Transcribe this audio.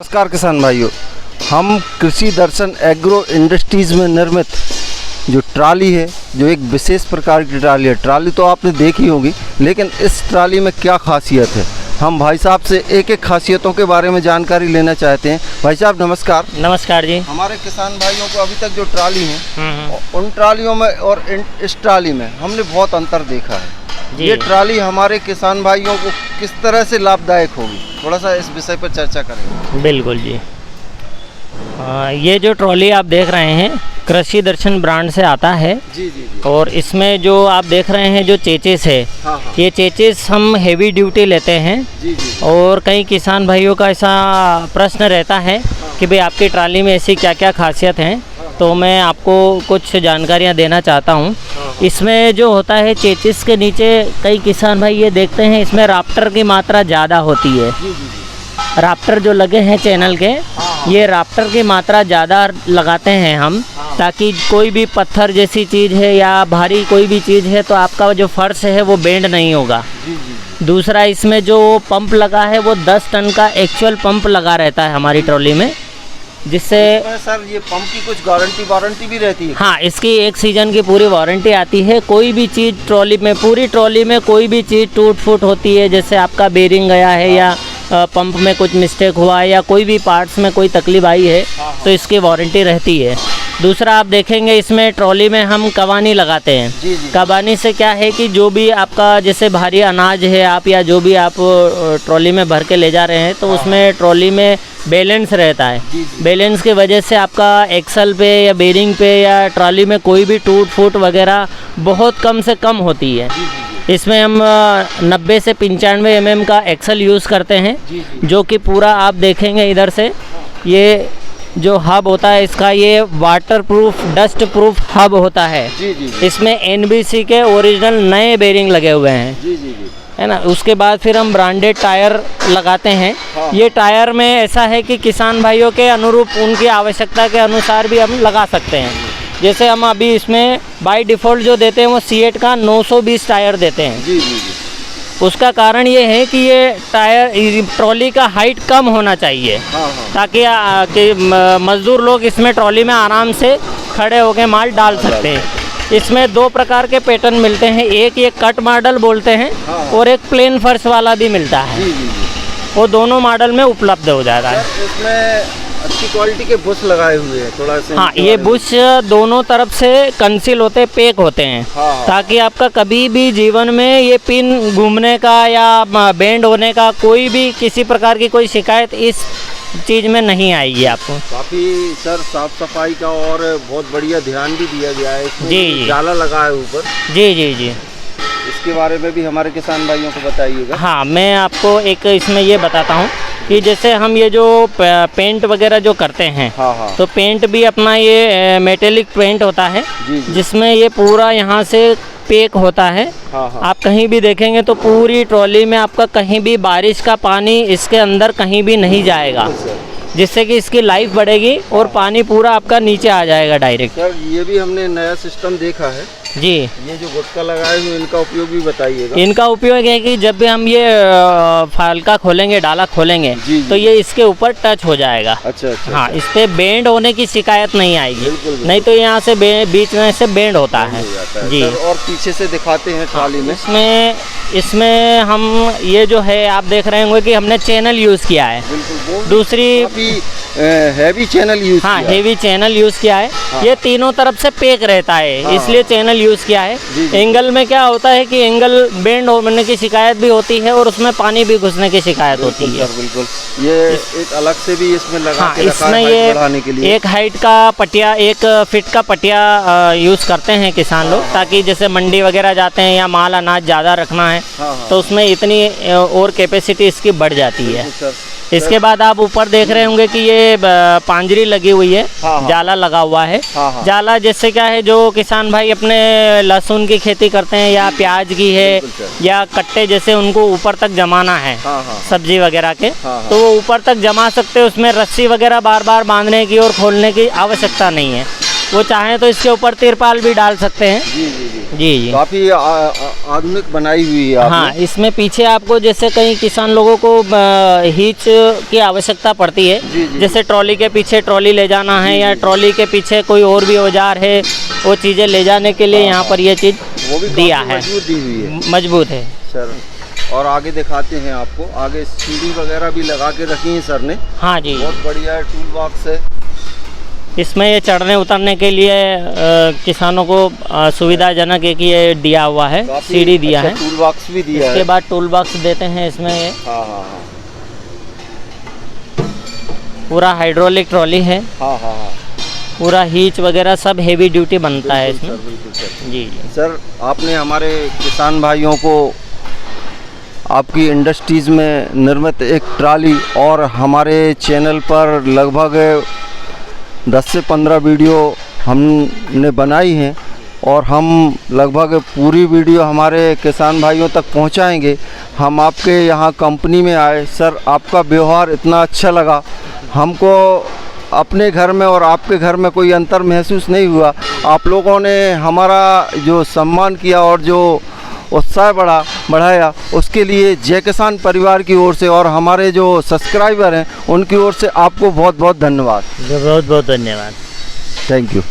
नमस्कार किसान भाइयों, हम कृषि दर्शन एग्रो इंडस्ट्रीज़ में निर्मित जो ट्राली है, जो एक विशेष प्रकार की ट्राली है। ट्राली तो आपने देखी होगी, लेकिन इस ट्राली में क्या खासियत है, हम भाई साहब से एक एक खासियतों के बारे में जानकारी लेना चाहते हैं। भाई साहब नमस्कार। नमस्कार जी। हमारे किसान भाइयों को अभी तक जो ट्राली है, उन ट्रालियों में और इस ट्राली में हमने बहुत अंतर देखा है। ये ट्राली हमारे किसान भाइयों को किस तरह से लाभदायक होगी, थोड़ा सा इस विषय पर चर्चा करेंगे। बिल्कुल जी। ये जो ट्रॉली आप देख रहे हैं कृषि दर्शन ब्रांड से आता है। जी। और इसमें जो आप देख रहे हैं जो चेचिस है, हाँ। ये चेचिस हम हेवी ड्यूटी लेते हैं। जी। और कई किसान भाइयों का ऐसा प्रश्न रहता है कि भाई आपकी ट्राली में ऐसी क्या क्या खासियत हैं, तो मैं आपको कुछ जानकारियाँ देना चाहता हूँ। इसमें जो होता है चेचिस के नीचे कई किसान भाई ये देखते हैं इसमें राप्टर की मात्रा ज़्यादा होती है। राप्टर जो लगे हैं चैनल के, ये राप्टर की मात्रा ज़्यादा लगाते हैं हम, ताकि कोई भी पत्थर जैसी चीज़ है या भारी कोई भी चीज़ है तो आपका जो फर्श है वो बेंड नहीं होगा। दूसरा, इसमें जो पंप लगा है वो 10 टन का एक्चुअल पंप लगा रहता है हमारी ट्रॉली में, जिससे सर ये पंप की कुछ वारंटी भी रहती है। हाँ, इसकी 1 सीजन की पूरी वारंटी आती है। कोई भी चीज़ ट्रॉली में, पूरी ट्रॉली में कोई भी चीज़ टूट फूट होती है, जैसे आपका बेरिंग गया है या पंप में कुछ मिस्टेक हुआ है या कोई भी पार्ट्स में कोई तकलीफ आई है, तो इसकी वारंटी रहती है। दूसरा, आप देखेंगे इसमें ट्रॉली में हम कबानी लगाते हैं। जी। कबानी से क्या है कि जो भी आपका जैसे भारी अनाज है आप या जो भी आप ट्रॉली में भर के ले जा रहे हैं, तो उसमें ट्रॉली में बैलेंस रहता है। बैलेंस की वजह से आपका एक्सल पे या बेरिंग पे या ट्रॉली में कोई भी टूट फूट वगैरह बहुत कम से कम होती है। इसमें हम 90 से 95 mm का एक्सल यूज़ करते हैं, जो कि पूरा आप देखेंगे इधर से, ये जो हब होता है इसका, ये water proof dust proof hub होता है। इसमें NBC के ओरिजिनल नए बेरिंग लगे हुए हैं, है ना। उसके बाद फिर हम ब्रांडेड टायर लगाते हैं। ये टायर में ऐसा है कि किसान भाइयों के अनुरूप, उनकी आवश्यकता के अनुसार भी हम लगा सकते हैं। जैसे हम अभी इसमें बाय डिफ़ॉल्ट जो देते हैं वो सीएट का 920 टायर देते हैं। उसका कारण ये है कि ये टायर ट्रॉली का हाइट कम होना चाहिए, ताकि मज़दूर लोग इसमें ट्रॉली में आराम से खड़े होकर माल डाल सकते हैं। इसमें 2 प्रकार के पैटर्न मिलते हैं, एक ये कट मॉडल बोलते हैं और एक प्लेन फर्श वाला भी मिलता है। वो दोनों मॉडल में उपलब्ध हो जाता है। इसमें अच्छी क्वालिटी के बुश लगाए हुए हैं थोड़ा सा। हाँ, ये बुश दोनों तरफ से कंसील होते, पैक होते हैं, ताकि आपका कभी भी जीवन में ये पिन घूमने का या बेंड होने का कोई भी किसी प्रकार की कोई शिकायत इस चीज़ में नहीं आएगी आपको। काफ़ी सर साफ सफाई का और बहुत बढ़िया ध्यान भी दिया गया है। जी। जाला लगा है ऊपर। जी। इसके बारे में भी हमारे किसान भाइयों को बताइएगा। हाँ, मैं आपको एक इसमें ये बताता हूँ कि जैसे हम ये जो पेंट वगैरह जो करते हैं, तो पेंट भी अपना ये मेटेलिक पेंट होता है, जिसमें ये पूरा यहाँ से पैक होता है। आप कहीं भी देखेंगे तो पूरी ट्रॉली में आपका कहीं भी बारिश का पानी इसके अंदर कहीं भी नहीं जाएगा, जिससे कि इसकी लाइफ बढ़ेगी और पानी पूरा आपका नीचे आ जाएगा डायरेक्ट। सर ये भी हमने नया सिस्टम देखा है जी। ये जो गुटका लगाए हुए इनका उपयोग भी बताइएगा। इनका उपयोग है कि जब भी हम ये फालका खोलेंगे, डाला खोलेंगे, तो ये इसके ऊपर टच हो जाएगा। अच्छा। हाँ, इस पे बेंड होने की शिकायत नहीं आएगी। बिल्कुल। नहीं तो यहाँ से बीच में से बेंड होता है जी। और पीछे से दिखाते हैं ट्रॉली में। इसमें हम ये जो है आप देख रहे होंगे कि हमने चैनल यूज़ किया है। दूसरी हैवी चैनल यूज़। हाँ, हेवी चैनल यूज़ किया है। ये तीनों तरफ से पैक रहता है, इसलिए चैनल यूज़ किया है। एंगल में क्या होता है कि एंगल बेंड होने की शिकायत भी होती है और उसमें पानी भी घुसने की शिकायत होती है। बिल्कुल। ये एक अलग से भी इसमें लगा हाँ, के रखा इसमें है ये बढ़ाने के लिए। 1 हाइट का पटिया, 1 फीट का पटिया यूज़ करते हैं किसान लोग, ताकि जैसे मंडी वगैरह जाते हैं या माल अनाज ज़्यादा रखना है, तो उसमें इतनी और कैपेसिटी इसकी बढ़ जाती है। इसके बाद आप ऊपर देख रहे होंगे कि ये पांजरी लगी हुई है, जाला लगा हुआ है। जाला जैसे क्या है, जो किसान भाई अपने लहसुन की खेती करते हैं या प्याज की है या कट्टे जैसे उनको ऊपर तक जमाना है सब्जी वगैरह के, तो वो ऊपर तक जमा सकते हैं। उसमें रस्सी वगैरह बार बार बांधने की और खोलने की आवश्यकता नहीं है। वो चाहें तो इसके ऊपर तिरपाल भी डाल सकते हैं। जी जी जी जी जी। काफ़ी आधुनिक बनाई हुई है आपने। हाँ, इसमें पीछे आपको जैसे कई किसान लोगों को हिच की आवश्यकता पड़ती है, जी, जी। जैसे ट्रॉली के पीछे ट्रॉली ले जाना है या ट्रॉली के पीछे कोई और भी औजार है, वो चीज़ें ले जाने के लिए यहाँ पर ये चीज़ वो भी दिया काफ़ी है, मजबूत दी हुई है मजबूत है। सर। और आगे दिखाते हैं आपको, आगे सीढ़ी वगैरह भी लगा के रखी है सर ने। हाँ जी, बहुत बढ़िया है, टूल बॉक्स है। इसमें ये चढ़ने उतरने के लिए किसानों को सुविधाजनक एक ये दिया हुआ है, काफी सीढ़ी दिया अच्छा है। टूल बॉक्स भी दिया इसके है। बाद टूल बॉक्स देते हैं इसमें, ये हाँ हाँ हाँ पूरा हाइड्रोलिक ट्रॉली है, हाँ हाँ हाँ पूरा हीच वगैरह सब हेवी ड्यूटी बनता है बिल्कुल इसमें। सर, बिल्कुल सर। जी जी। सर आपने हमारे किसान भाइयों को आपकी इंडस्ट्रीज़ में निर्मित एक ट्राली और हमारे चैनल पर लगभग 10 से 15 वीडियो हमने बनाई हैं और हम लगभग पूरी वीडियो हमारे किसान भाइयों तक पहुंचाएंगे। हम आपके यहाँ कंपनी में आए सर, आपका व्यवहार इतना अच्छा लगा हमको, अपने घर में और आपके घर में कोई अंतर महसूस नहीं हुआ। आप लोगों ने हमारा जो सम्मान किया और जो उत्साह बढ़ाया, उसके लिए जय किसान परिवार की ओर से और हमारे जो सब्सक्राइबर हैं उनकी ओर से आपको बहुत बहुत धन्यवाद। बहुत बहुत धन्यवाद। Thank you.